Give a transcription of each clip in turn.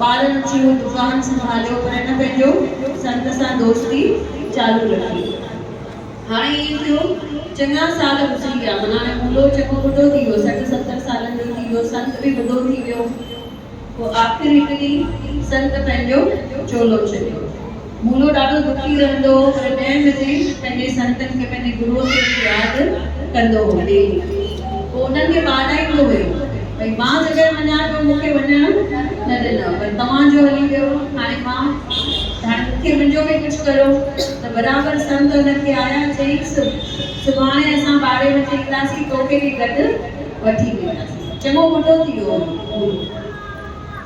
ॿारनि जी दुकान संभालियो पर हिन पंहिंजो संत सां दोस्ती चालू रखी। हाणे ईअं थियो चङा साल गुज़री विया, माना हाणे मूलो चङो ॿुढो थी वियो, 60-70 सालनि जो थी वियो, संत बि ॿुढो थी वियो। पोइ आख़िर हिकु ॾींहुं संत पंहिंजो चोलो छॾियो। मूलो ॾाढो दुखी रहंदो हो, पर ॾहें बजे पंहिंजे संतनि खे, पंहिंजे गुरुअ खे यादि कंदो हो डेली। पोइ उन्हनि खे ॿाधाईंदो हुयो भई मां जॾहिं वञा पियो मूंखे वञणु न ॾिनो, पर तव्हांजो हली वियो, हाणे मूंखे मुंहिंजो बि कुझु करो। त बराबरि संत हुनखे आया, चईंसि सुभाणे असां 12 बजे ईंदासीं, तोखे बि गॾु वठी वेंदासीं। चङो ॿुढो थी वियो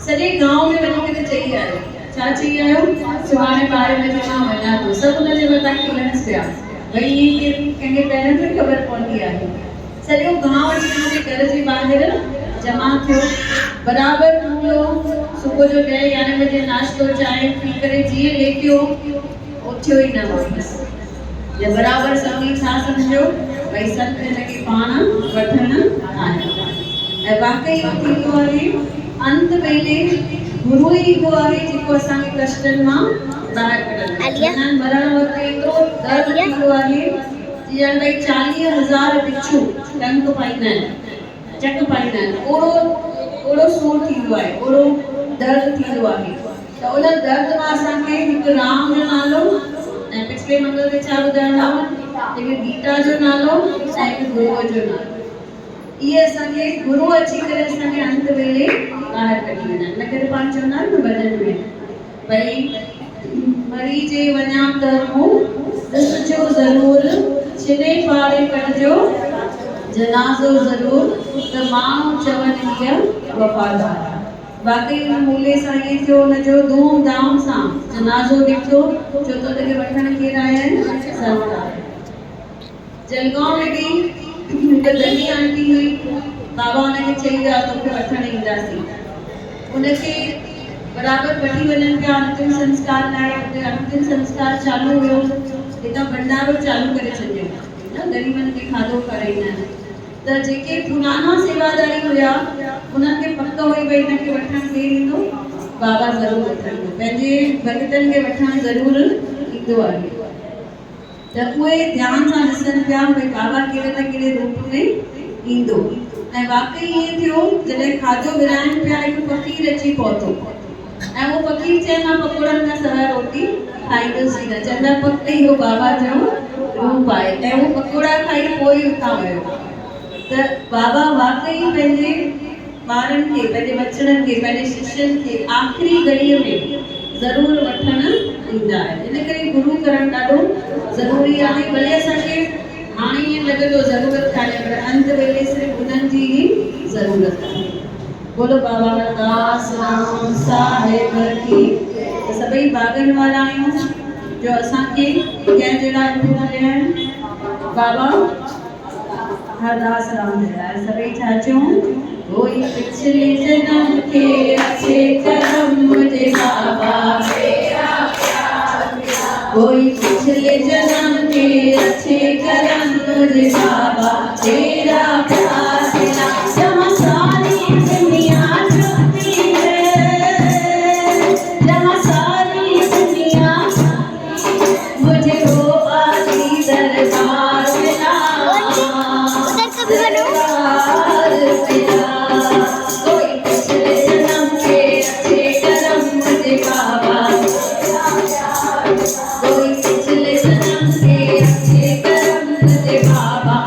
सॼे गांव में वञी करे चई आयो। छा चई आयो? सुभाणे 12 बजे मां वञा थो। सभु हुनजे मथां खिलनि पिया भई इहे कंहिंखे पहिरियों बि ख़बर पवंदी आहे। सॼो गांव अची घर जे ॿाहिरि जमा थियो। बराबरि मूलो सुबुह जो 10-11 बजे नाश्तो चांहि पी करे जीअं लेटियो, उथियो ई न वापसि। या बराबरि सभई छा सम्झो भई संत हिनखे पाण वठणु आया। ऐं वाकई थींदो आहे अंत वेले गुरु ई ईंदो आहे जेको असांखे कष्टनि मां ॿाहिरि कढंदो। मरण वक़्तु एतिरो दर्द थींदो आहे जीअं भई 40,000 बिच्छू टंग पाईंदा आहिनि, चक पाईंदा आहिनि, ओड़ो सूर थींदो आहे, ओड़ो दर्द थींदो आहे। त उन दर्द मां असांखे हिकु राम जो नालो ऐं पिछले मंगल ते छा ॿुधाइणो आहे, हिकु गीता जो नालो ऐं हिकु गुरुअ जो नालो। इहे असांखे गुरु अची करे असांखे अंत वेले ॿाहिरि कढी वेंदा आहिनि। इन करे पाण चवंदा आहिनि न भॼन में भई मरी जे वञा त मूं ॾिसजो ज़रूरु, छिने पाड़े कढिजो जनाज़ो ज़रूरु, त माण्हू चवनि हीअ वफ़ादार। वाकई हुन मूले सां ईअं थियो, हुनजो धूम धाम सां जनाज़ो निकितो, छो त हुनखे वठण केरु आया आहिनि? संत। जलगांव में बि हिकु धनी आंटी हुई, बाबा हुनखे चई विया तोखे वठणु ईंदासीं। उनखे बराबरि वठी वञनि पिया अंतिम संस्कार लाइ। हुते अंतिम संस्कार चालू हुयो, हितां भंडारो चालू करे छॾियो न, ग़रीबनि खे खाधो खाराईंदा आहिनि। त जेके पुराना सेवादारी हुया उन्हनि खे पक हुई भई हिनखे वठणु केरु ईंदो? बाबा ज़रूरु वठंदो, पंहिंजे भॻतनि खे वठणु ज़रूरु ईंदो आहे। त उहे ध्यान सां ॾिसनि पिया भई बाबा कहिड़े न कहिड़े रूप में ईंदो। ऐं वाकई ईअं थियो जॾहिं खाधो विराइनि पिया, हिकु फ़क़ीर अची पहुतो ऐं उहो फ़क़ीर चए मां पकोड़नि खां सवाइ रोटी खाईंदुसि न। चवंदा पक इहो बाबा जो रूप आहे। ऐं उहो पकोड़ा खाई पोइ उतां वियो। त बाबा वाकई पंहिंजे ॿारनि खे, पंहिंजे बचड़नि खे, पंहिंजे शिष्यनि खे आख़िरी घड़ीअ में ज़रूरु वठणु ईंदा आहिनि। इन करे गुरु करणु ॾाढो ज़रूरी आहे। भले असांखे हाणे ईअं लॻंदो ज़रूरत कान्हे, पर अंत वेले सिर्फ़ु उन्हनि जी ई ज़रूरत आहे। बोलो बाबा दास राम साहिब की। त सभई भागनि वारा आहियूं जो असांखे कंहिं जहिड़ा गुरु मिलिया आहिनि? बाबा हरदास राम जहिड़ा। सभई छा चऊं? कोई पिछले जन्म के अच्छे कर्म मुझे बाबा मेरा प्यार मिला, कोई पिछले जन्म के अच्छे कर्म मुझे बाबा मेरा प्यार मिला। जहाँ सारी दुनिया झुकती है, जहाँ सारी दुनिया मुझे वो आदि दरबार मिला। कोई पिछले जन्म के अच्छे कर्म मुझे बाबा, कोई पिछले जन्म के अच्छे कर्म मुझे बाबा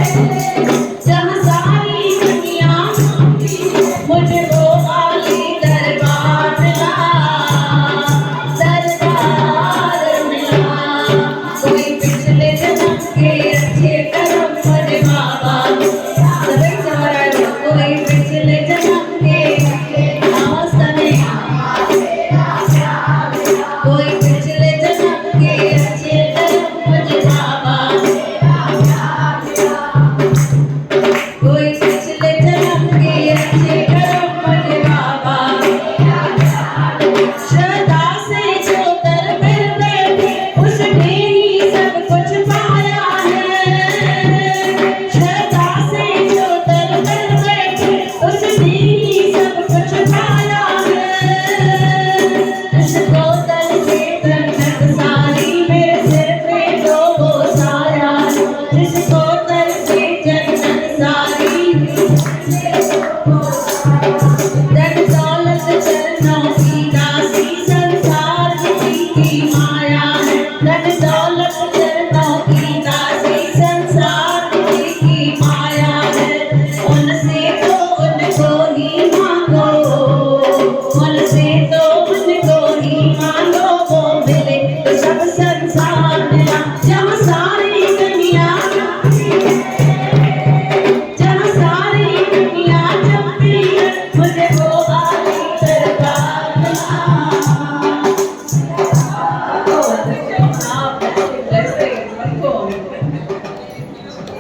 जहाँ सारी दुनिया मुझे वो आली दरबार मिला कोई पिछले जन्म के अच्छे कर्म मुझे बाबा सभी सवरा कोई पिछले जन्म के कोई पिछले जन्म के अच्छे कर्म मुझे बाबा कोई पिछले जन्म के अच्छे कर्म मुझे बाबा श्रद्धा से जो दर पर बैठे उसने ही सब कुछ पाया है श्रद्धा से जो दर पर बैठे उसने ही सब कुछ पाया है इसको दर से जन्नत सारी मेरे सिर पे दो वो साया जिसको दर से जन्नत सारी धन दौलत चरणों की दासी संसार की माया है धन दौलत चरणों की दासी संसार की माया है उनसे तो उनको ही मांगो उनसे तो उनको ही मांगो वो मिले तो सब संसार मिला जहाँ सारी दुनिया जहाँ सारी दुनिया जपती है मुझे वो आली दरबार मिला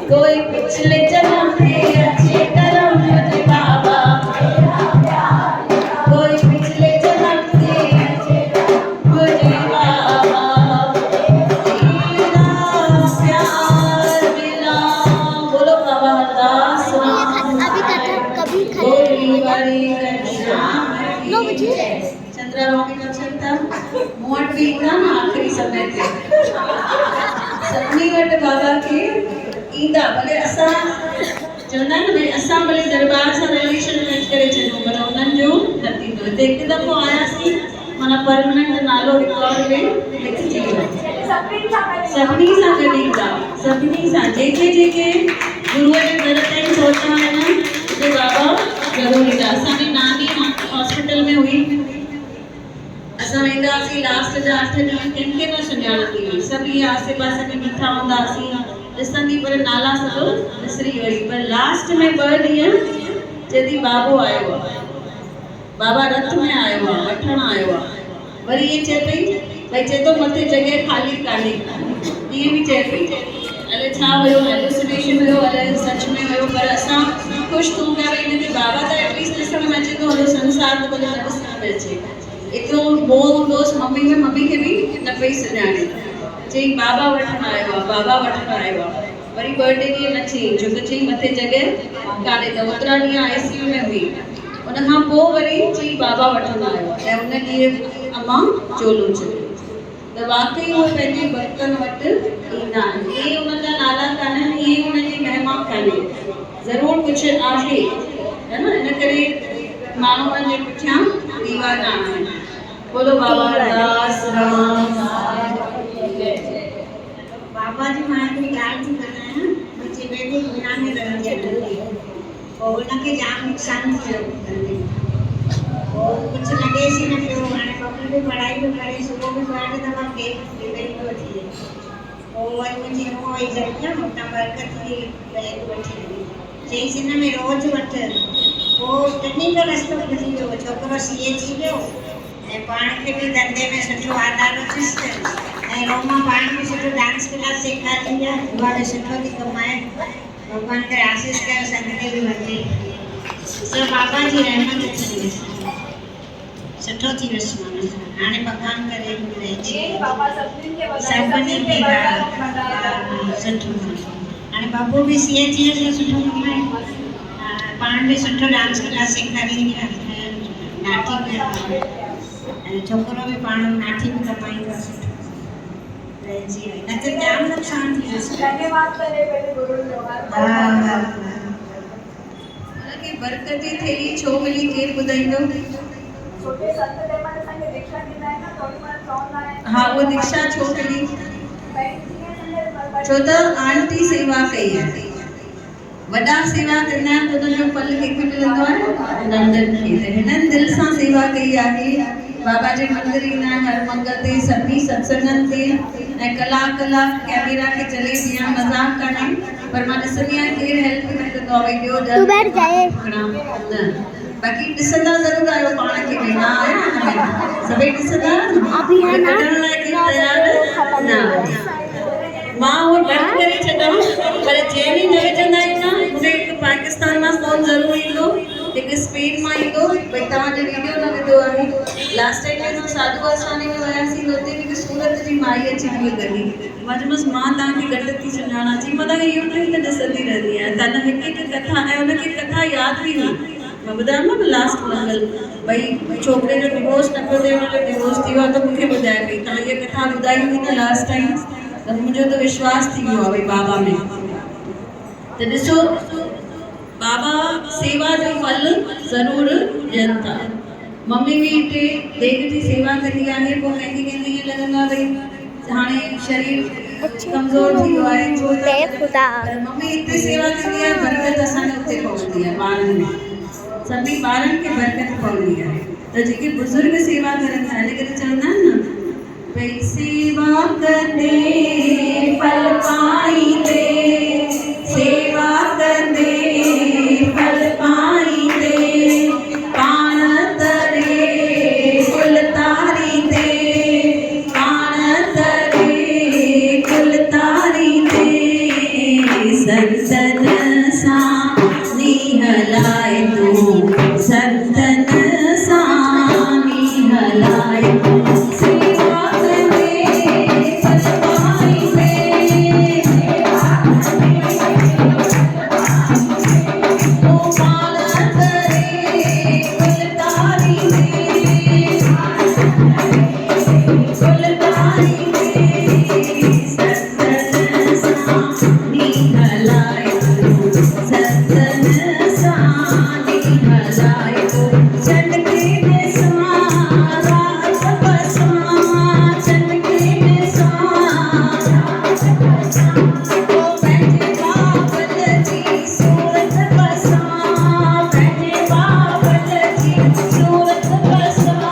कोई पिछले जन्म के अच्छे कर्म मुझे बाबा कोई पिछले जन्म के अच्छे कर्म मुझे बाबा तेरा प्यार मिला बोलो बाबा हरदास अभी कथा कभी गोरी वाली घनश्याम की 9 बजे। जय। चंद्रमा के कब चलता मोट भी था ना आखिरी समय पे सपनी वट बाबा के ईंदा भले असां चवंदा आहिनि न भई असां भले दरबार सां रिलेशन मैच करे छॾियूं पर उन्हनि जो न थींदो हिते हिकु दफ़ो आयासीं माना परमनेंट नालो रिकॉर्ड में लिखिजी वियो सभिनी सां गॾु ईंदा सभिनी सां जेके जेके गुरूअ जे दर ताईं पहुता आहिनि उते बाबा ज़रूरु ईंदा असांजी नानी हॉस्पिटल में हुई असां वेंदा हुआसीं लास्ट जा 8 ॾींहं कंहिंखे न सुञाणंदी हुई सभु इहे आसे पासे में बीठा हूंदा हुआसीं ॾिसंदी पर नाला सभु विसरी वई पर लास्ट में 2 ॾींहं जॾहिं बाबो आयो आहे बाबा रथ में आयो आहे वठण आयो आहे वरी इहे चए पई भई चए थो मथे जॻह ख़ाली कान्हे ईअं बि चए पई अलाए छा हुयो हेलुसिनेशन हुयो अलाए सच में हुयो पर असां ख़ुशि थूं पिया भई हिनखे बाबा त एटलीस्ट ॾिसण में अचे थो हलो संसार त भले न ॾिसण में अचे एतिरो मोह हूंदोसि मम्मी खे बि न पई सुञाणे चई बाबा वठण आयो आहे बाबा वठण आयो आहे वरी 2 ॾींहं न चई छो त चई मथे जॻह कान्हे त ओतिरा ॾींहं ICU में हुई उनखां पोइ वरी चई बाबा वठण आयो आहे ऐं उन ॾींहुं अम्मा चोलो चयो त वाकई उहे पंहिंजे भक्तनि वटि ईंदा आहिनि इहे उन्हनि जा नाला कान्हनि इहे उनजी महिमा कान्हे ज़रूरु कुझु आहे है न इन करे माण्हू उन्हनि जे पुठियां दीवाना आहिनि बोलो बाबा हरदास राम बाबा जी मां हिकिड़ी ॻाल्हि थी ॿुधायां मुंहिंजी बेटी पूना में रहंदी आहे नंढी पोइ हुनखे जाम नुक़सानु थियो पोइ कुझु लॻेसि ई न पियो हाणे बबलू बि पढ़ाई पियो करे सुबुह बि 2 दफ़ा गेट वेही पियो थी पोइ वरी मुंहिंजी नुंहुं वई जॾहिं न हुतां बरकत जी बैग वठी आई चईसि हिन में रोज़ु वठि पोइ टिनी जो रस्तो खुली वियो छोकिरो CA थी वियो ऐं पाण खे बि धंधे में सुठो आधार अथसि ऐं रोमा पाण बि सुठो डांस क्लास सेखारींदी आहे उहा बि सुठो थी कमाए भॻवान करे आशीष कयो संगते बि वधे सब बाबा जी रहमत थी सुठो थी वियुसि माना हाणे भॻवान करे सभिनी खे सुठो हाणे बाबू बि CA थी वियुसि सुठो कमाए पाण बि सुठो डांस क्लास सेखारींदी आहे नाठी बि ऐं छोकिरो बि पाण नाठी बि कमाईंदो आहे सुठो जी न त जाम नुक़सानु थी वियुसि हालांकि बरकत जी थैली छो मिली केरु ॿुधाईंदो हाँ वो दीक्षा छो मिली छो त आंटी सेवा कई है वॾा सेवा कंदा आहिनि त उनजो फल कंहिंखे मिलंदो आहे, नंढनि खे। त हिननि दिलि सां सेवा कई आहे। बाबा जे मंदिर ईंदा आहिनि हर मंगल ते, सभिनी सत्संगनि ते, ऐं कलाक कैमरा खे चले पिया, मज़ाक कान्हे, पर मां ॾिसंदी आहियां केरु हेल्प न कंदो आहे, भई ॿियो तू बैठ जाए। न, बाक़ी ॾिसंदा ज़रूरु आहियो पाण खे, भई न आहे न, सभई ॾिसंदा, अभी है ना, कढण लाइ केरु तयारु न आहे। मां उहो बंदि करे छॾां, पर जंहिं ॾींहुं न विझंदा आहियूं न, मूंखे हिकु पाकिस्तान मां फ़ोन ज़रूरु ईंदो, हिकु स्पेन मां ईंदो, भई तव्हांजो वीडियो न विधो आहे। लास्ट टाइम असां साधू आसवानी में वियासीं, त हुते हिकु सूरत जी माई अची हुई गॾी। मां चयोमांसि मां तव्हांखे घटि थी सुञाणा, चई मां तव्हांखे यूट्यूब ते ॾिसंदी रहंदी आहियां। तव्हां हिकु हिकु कथा, ऐं हुनखे कथा यादि बि हुई। मां ॿुधायो न लास्ट मंगल, भई छोकिरे जो डिवोर्स न पियो थिए, हुनजो डिवोर्स थी वियो आहे, त मूंखे ॿुधाए पई तव्हां इहा कथा ॿुधाई हुई न लास्ट टाइम, त मुंहिंजो त विश्वास थी वियो आहे भई बाबा में। त ॾिसो, बाबा सेवा जो फल ज़रूरु ॾियनि था। मम्मी बि हिते देग जी सेवा कंदी आहे, पोइ कंहिंखे कंहिंखे ईअं लॻंदो आहे भई हाणे शरीर कमज़ोर थी वियो आहे, पर मम्मी हिते सेवा कंदी आहे, बरकत असांखे हुते पवंदी आहे ॿारनि में, सभिनी ॿारनि खे बरकत पवंदी आहे। त जेके बुज़ुर्ग सेवा करनि था, इन करे चवंदा आहिनि न, भई सेवा कंदे फल पाईंदे, सेवा कंदे फल पाईंदे, पाण तरे कुल तारींदे, पाण तरे कुल तारींदे, संतन सां नीह लाए तूं, संतन सां नीह लाए तूं, सेवा कंदे फल पाईंदे, ओ पाण तरे कुल तारींदे, कुल तारींदे, संतन सां नीह लाए तूं, संतन सां नीह लाए तूं, चंडके ॾिसां रात बसां, चंडके ॾिसां ओ पंहिंजे बाबल जी सूरत बसां, पंहिंजे बाबल जी सूरत बसां,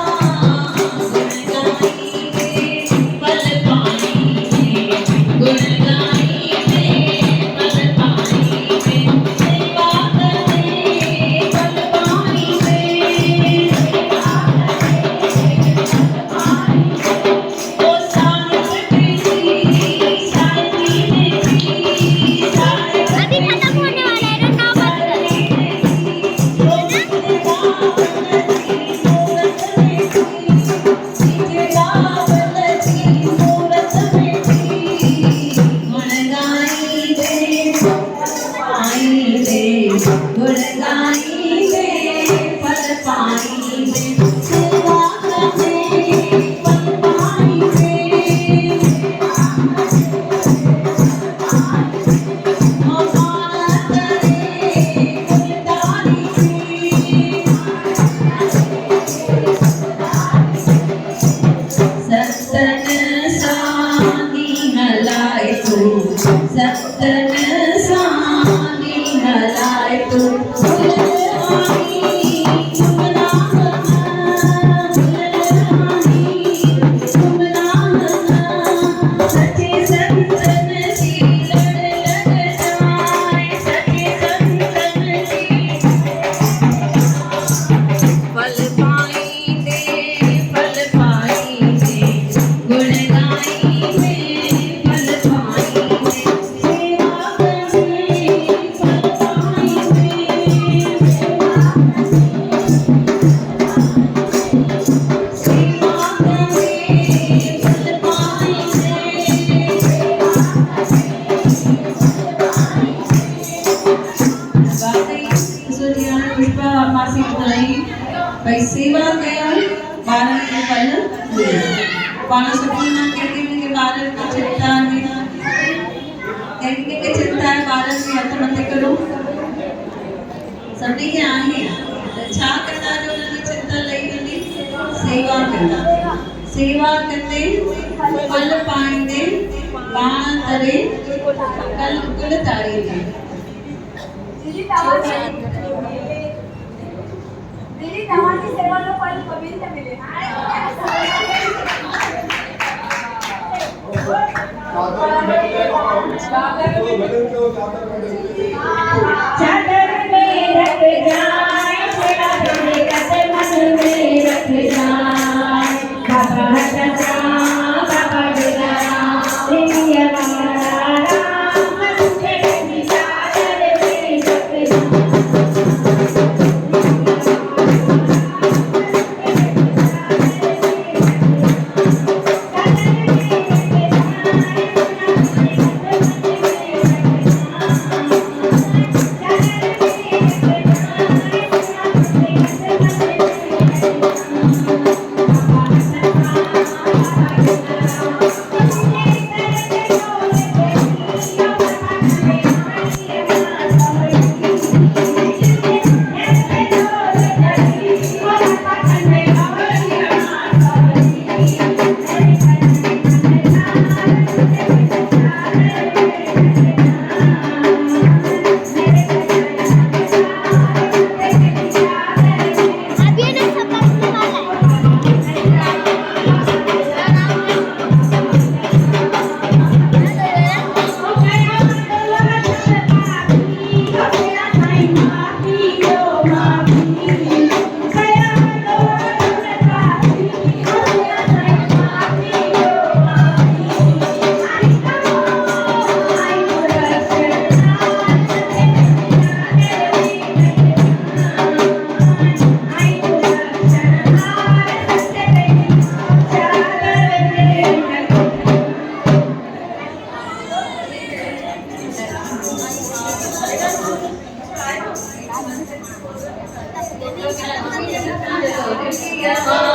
गुण गाईंदे फल पाईंदे, गुण गाईंदे फल पाईंदे, सेवा कंदे फल पाईंदे, ओ साहिब जी साईं जी साहिब अभी खत्म होने वाला है ना, 9 बज गए। सतन सां नीह लाए तूं, सतन सां नीह लाए तूं, गुलहानी गुलहानी सचे संतन जी लड़ लॻ जाए, सचे संतन जी फल पाईंदे फल पाईंदे, गुण गाईंदे फल पाईंदे, सेवा कंदे फल पाईंदे, सेवा कंदे फल पाईंदे। वाकई ॾिसो जी हाणे पुष्पा मासी ॿुधाई, भई सेवा कयणु ॿारनि खे फल मिले। पाण सुठी न कंहिंखे ॿारनि खे चिंता आहे, कंहिंखे चिंता आहे ॿारनि खे हथ मथे करो, सभिनी खे आहे, त छा कंदा जो हुनजी चिंता लही वेंदी, सेवा कंदा, सेवा कंदे फल पाईंदे, पाण तरे कुल तारींदे। चादर में रख जाए थोड़ा तेरे कदम में रख जाए बाबा हटा बाबा डरा तेरी आवाज़ तेरी चादर में रख जाए अभी ना समझने वाला Yeah.